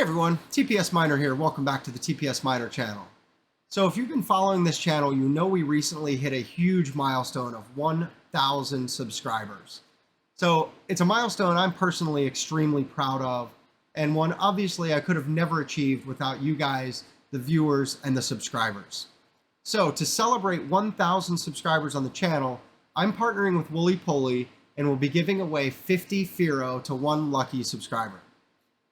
Hey everyone, TPS Miner here. Welcome back to the TPS Miner channel. So if you've been following this channel, you know we recently hit a huge milestone of 1,000 subscribers. So it's a milestone I'm personally extremely proud of, and one obviously I could have never achieved without you guys, the viewers, and the subscribers. So to celebrate 1,000 subscribers on the channel, I'm partnering with WoolyPooly and will be giving away 50 Firo to one lucky subscriber.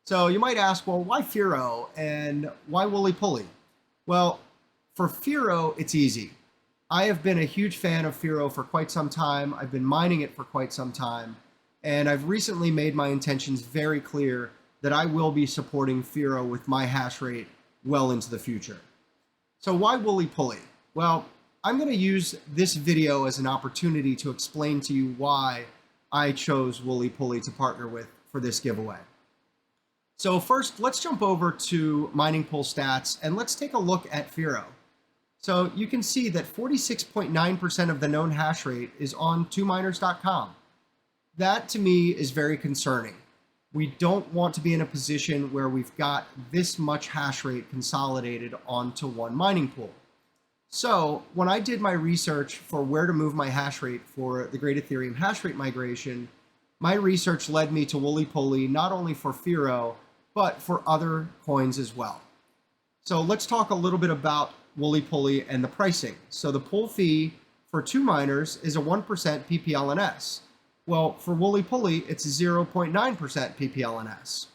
So you might ask, well, why Firo and why WoolyPooly? Well, for Firo, it's easy. I have been a huge fan of Firo for quite some time. I've been mining it for quite some time. And I've recently made my intentions very clear that I will be supporting Firo with my hash rate well into the future. So why WoolyPooly? Well, I'm going to use this video as an opportunity to explain to you why I chose WoolyPooly to partner with for this giveaway. So first, let's jump over to mining pool stats and let's take a look at Firo. So you can see that 46.9% of the known hash rate is on 2miners.com. That to me is very concerning. We don't want to be in a position where we've got this much hash rate consolidated onto one mining pool. So when I did my research for where to move my hash rate for the Great Ethereum hash rate migration, my research led me to WoolyPooly not only for Firo, but for other coins as well. So let's talk a little bit about WoolyPooly and the pricing. So the pool fee for 2miners is a 1% PPLNS. Well, for WoolyPooly, it's 0.9% PPLNS.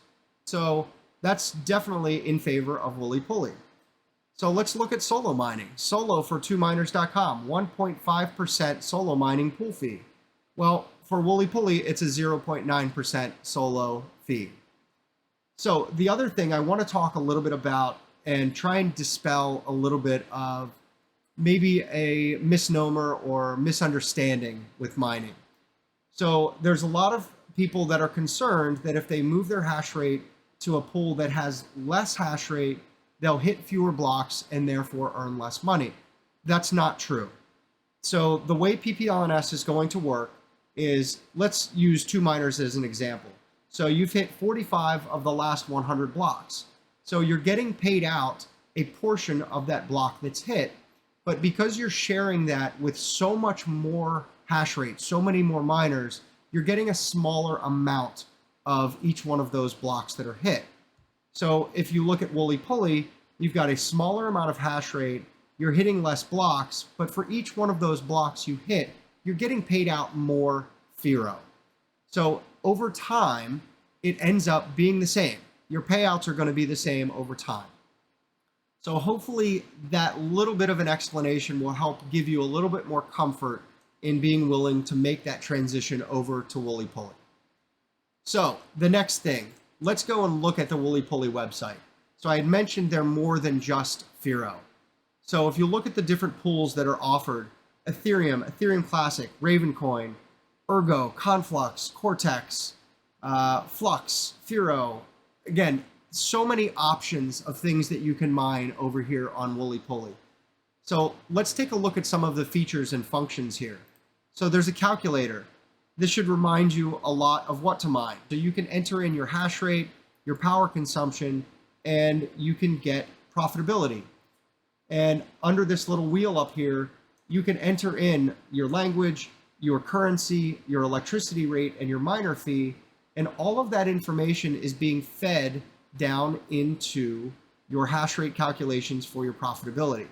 So that's definitely in favor of WoolyPooly. So let's look at solo mining. Solo for 2miners.com, 1.5% solo mining pool fee. Well, for WoolyPooly, it's a 0.9% solo fee. So the other thing I want to talk a little bit about and try and dispel a little bit of maybe a misnomer or misunderstanding with mining. So there's a lot of people that are concerned that if they move their hash rate to a pool that has less hash rate, they'll hit fewer blocks and therefore earn less money. That's not true. So the way PPLNS is going to work is, let's use 2miners as an example. So you've hit 45 of the last 100 blocks. So you're getting paid out a portion of that block that's hit, but because you're sharing that with so much more hash rate, so many more miners, you're getting a smaller amount of each one of those blocks that are hit. So if you look at WoolyPooly, you've got a smaller amount of hash rate, you're hitting less blocks, but for each one of those blocks you hit, you're getting paid out more Firo. So over time, it ends up being the same. Your payouts are going to be the same over time. So hopefully that little bit of an explanation will help give you a little bit more comfort in being willing to make that transition over to WoolyPooly. So the next thing, let's go and look at the WoolyPooly website. So I had mentioned they're more than just Firo. So if you look at the different pools that are offered, Ethereum, Ethereum Classic, Ravencoin, Ergo, Conflux, Cortex, Flux, Firo. Again, so many options of things that you can mine over here on WoolyPooly. So let's take a look at some of the features and functions here. So there's a calculator. This should remind you a lot of what to mine. So you can enter in your hash rate, your power consumption, and you can get profitability. And under this little wheel up here, you can enter in your language, your currency, your electricity rate, and your miner fee, and all of that information is being fed down into your hash rate calculations for your profitability.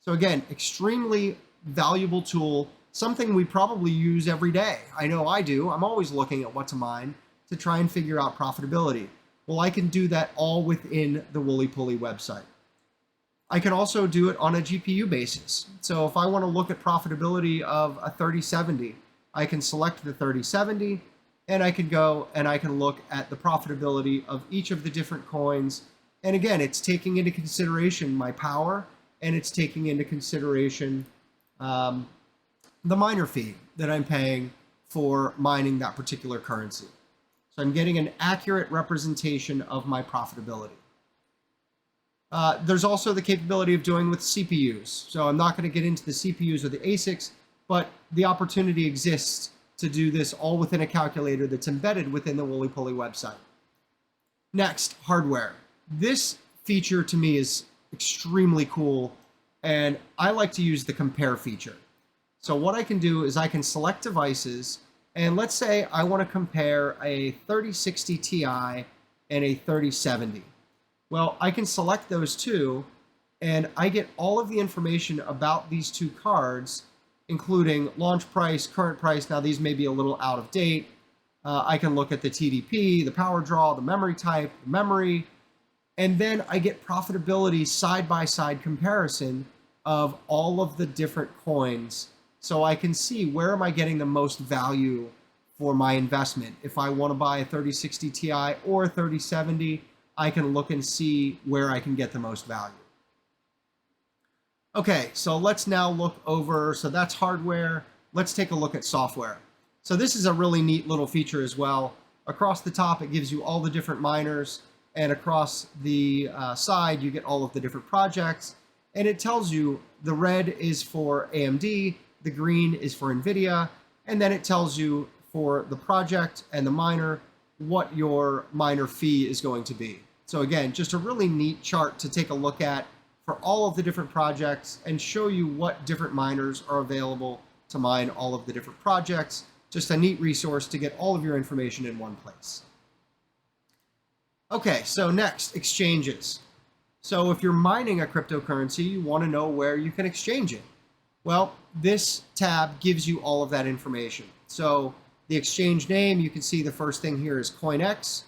So again, extremely valuable tool, something we probably use every day. I know I do. I'm always looking at what to mine to try and figure out profitability. Well, I can do that all within the WoolyPooly website. I can also do it on a GPU basis. So if I want to look at profitability of a 3070, I can select the 3070 and I can go and I can look at the profitability of each of the different coins. And again, it's taking into consideration my power and it's taking into consideration the miner fee that I'm paying for mining that particular currency. So I'm getting an accurate representation of my profitability. There's also the capability of doing with CPUs. So I'm not going to get into the CPUs or the ASICs, but the opportunity exists to do this all within a calculator that's embedded within the WoolyPooly website. Next, hardware. This feature to me is extremely cool, and I like to use the compare feature. So what I can do is I can select devices, and let's say I want to compare a 3060 Ti and a 3070. Well, I can select those two, and I get all of the information about these two cards, including launch price, current price. Now these may be a little out of date. I can look at the TDP, the power draw, the memory type, the memory, and then I get profitability side-by-side comparison of all of the different coins. So I can see where am I getting the most value for my investment. If I want to buy a 3060 Ti or a 3070, I can look and see where I can get the most value. Okay, so let's now look over, so that's hardware. Let's take a look at software. So this is a really neat little feature as well. Across the top, it gives you all the different miners, and across the side, you get all of the different projects. And it tells you the red is for AMD, the green is for NVIDIA, and then it tells you for the project and the miner what your miner fee is going to be. So again, just a really neat chart to take a look at for all of the different projects and show you what different miners are available to mine all of the different projects. Just a neat resource to get all of your information in one place. Okay, so next, exchanges. So if you're mining a cryptocurrency, you want to know where you can exchange it. Well, this tab gives you all of that information. So the exchange name, you can see the first thing here is CoinX.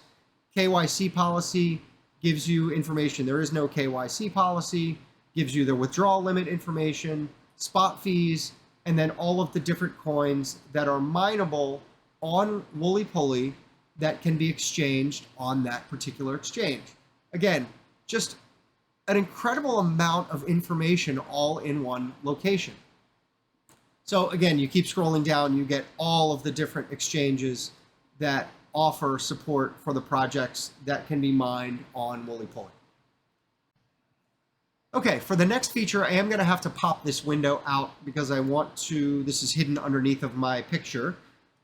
KYC policy gives you information. There is no KYC policy, gives you the withdrawal limit information, spot fees, and then all of the different coins that are mineable on WoolyPooly that can be exchanged on that particular exchange. Again, just an incredible amount of information all in one location. So again, you keep scrolling down, you get all of the different exchanges that offer support for the projects that can be mined on WoolyPooly. Okay, for the next feature, I am going to have to pop this window out because I want to, this is hidden underneath of my picture,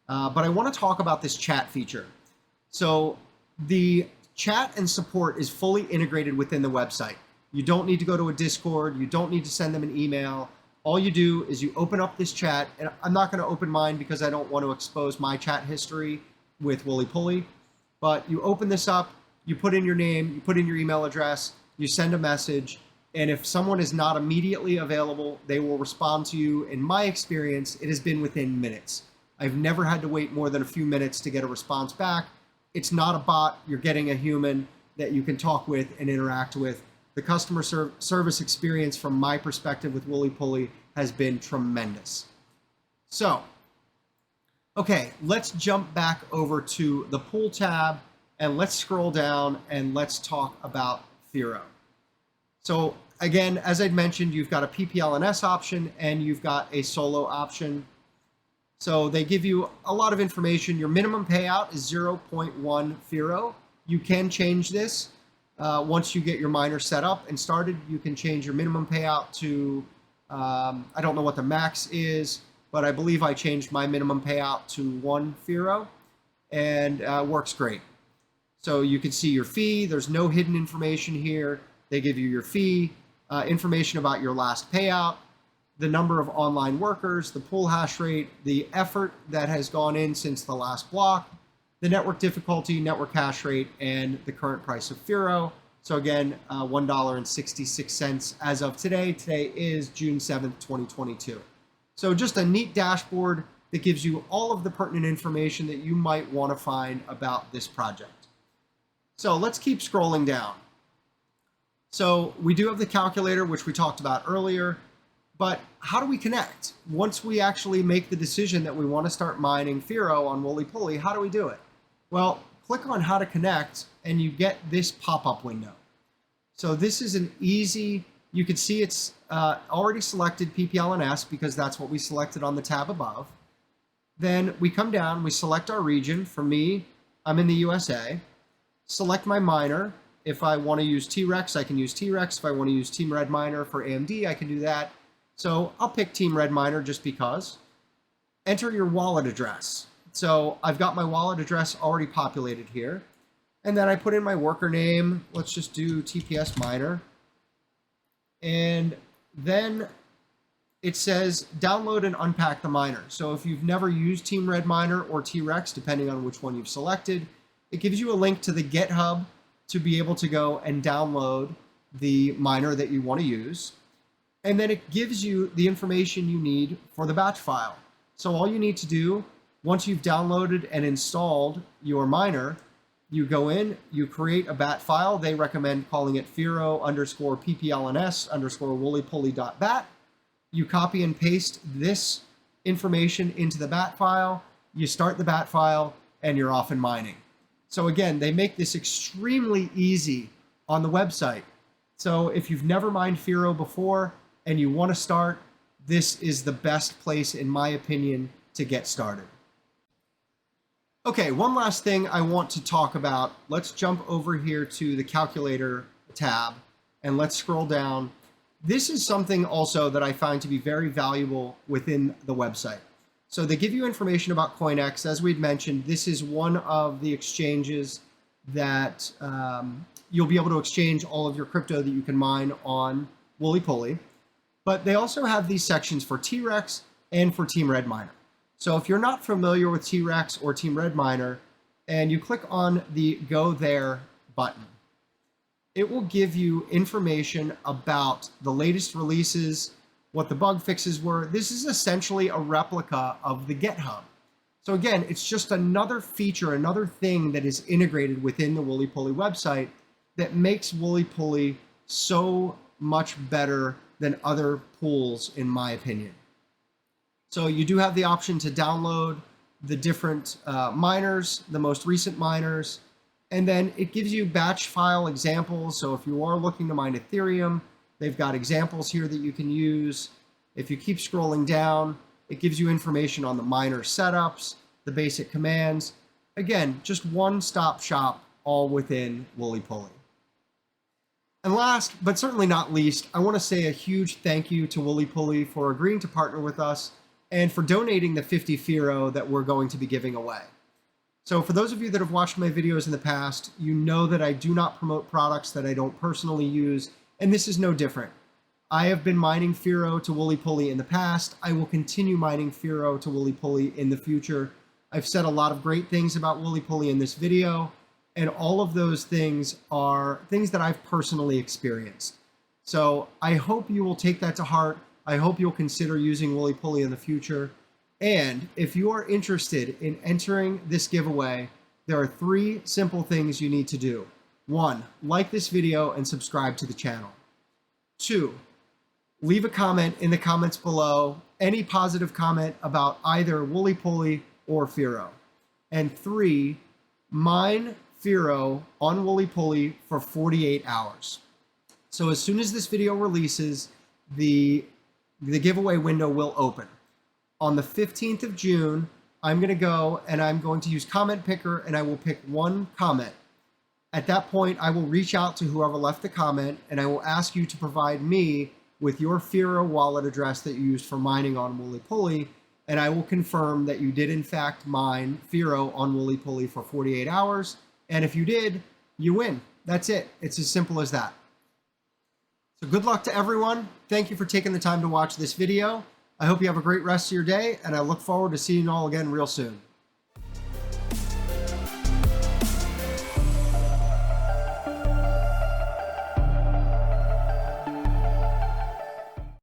but I want to talk about this chat feature. So the chat and support is fully integrated within the website. You don't need to go to a Discord. You don't need to send them an email. All you do is you open up this chat, and I'm not going to open mine because I don't want to expose my chat history with WoolyPooly, but you open this up, you put in your name, you put in your email address, you send a message, and if someone is not immediately available, they will respond to you. In my experience, it has been within minutes. I've never had to wait more than a few minutes to get a response back. It's not a bot. You're getting a human that you can talk with and interact with. The customer service experience from my perspective with WoolyPooly has been tremendous. So, okay, let's jump back over to the pool tab and let's scroll down and let's talk about Firo. So again, as I'd mentioned, you've got a PPLNS option and you've got a solo option. So they give you a lot of information. Your minimum payout is 0.1 Firo. You can change this. Once you get your miner set up and started, you can change your minimum payout to, I don't know what the max is, but I believe I changed my minimum payout to 1 Firo, and works great. So you can see your fee. There's no hidden information here. They give you your fee, information about your last payout, the number of online workers, the pool hash rate, the effort that has gone in since the last block, the network difficulty, network hash rate, and the current price of Firo. So again, $1.66 as of today. Today is June 7th, 2022. So just a neat dashboard that gives you all of the pertinent information that you might want to find about this project. So let's keep scrolling down. So we do have the calculator, which we talked about earlier, but how do we connect? Once we actually make the decision that we want to start mining Firo on WoolyPooly, how do we do it? Well, click on how to connect and you get this pop-up window. So this is an easy, you can see it's already selected PPLNS because that's what we selected on the tab above. Then we come down, we select our region. For me, I'm in the USA. Select my miner. If I want to use T-Rex, I can use T-Rex. If I want to use Team Red Miner for AMD, I can do that. So I'll pick Team Red Miner just because. Enter your wallet address. So I've got my wallet address already populated here. And then I put in my worker name. Let's just do TPS miner. And then it says download and unpack the miner. So if you've never used Team Red Miner or T-Rex, depending on which one you've selected, it gives you a link to the GitHub to be able to go and download the miner that you want to use. And then it gives you the information you need for the batch file. So all you need to do, once you've downloaded and installed your miner, you go in, you create a bat file. They recommend calling it Firo_PPLNS_WoolyPooly.bat. You copy and paste this information into the bat file, you start the bat file, and you're off and mining. So again, they make this extremely easy on the website. So if you've never mined Firo before and you want to start, this is the best place, in my opinion, to get started. Okay, one last thing I want to talk about. Let's jump over here to the calculator tab and let's scroll down. This is something also that I find to be very valuable within the website. So they give you information about CoinEx. As we'd mentioned, this is one of the exchanges that you'll be able to exchange all of your crypto that you can mine on WoolyPooly. But they also have these sections for T-Rex and for Team Red Miner. So if you're not familiar with T-Rex or Team Red Miner, and you click on the Go There button, it will give you information about the latest releases, what the bug fixes were. This is essentially a replica of the GitHub. So again, it's just another feature, another thing that is integrated within the WoolyPooly website that makes WoolyPooly so much better than other pools, in my opinion. So you do have the option to download the different miners, the most recent miners, and then it gives you batch file examples. So if you are looking to mine Ethereum, they've got examples here that you can use. If you keep scrolling down, it gives you information on the miner setups, the basic commands. Again, just one-stop shop, all within WoolyPooly. And last, but certainly not least, I want to say a huge thank you to WoolyPooly for agreeing to partner with us and for donating the 50 Firo that we're going to be giving away. So for those of you that have watched my videos in the past, you know that I do not promote products that I don't personally use, and this is no different. I have been mining Firo to WoolyPooly in the past. I will continue mining Firo to WoolyPooly in the future. I've said a lot of great things about WoolyPooly in this video, and all of those things are things that I've personally experienced. So I hope you will take that to heart. I hope you'll consider using WoolyPooly in the future. And if you are interested in entering this giveaway, there are 3 simple things you need to do. 1, like this video and subscribe to the channel. 2, leave a comment in the comments below, any positive comment about either WoolyPooly or Firo. And 3, mine Firo on WoolyPooly for 48 hours. So as soon as this video releases, the giveaway window will open. On the 15th of June, I'm going to go and I'm going to use Comment Picker, and I will pick 1 comment. At that point, I will reach out to whoever left the comment, and I will ask you to provide me with your Firo wallet address that you used for mining on WoolyPooly, and I will confirm that you did in fact mine Firo on WoolyPooly for 48 hours. And if you did, you win. That's it. It's as simple as that. So good luck to everyone. Thank you for taking the time to watch this video. I hope you have a great rest of your day, and I look forward to seeing you all again real soon.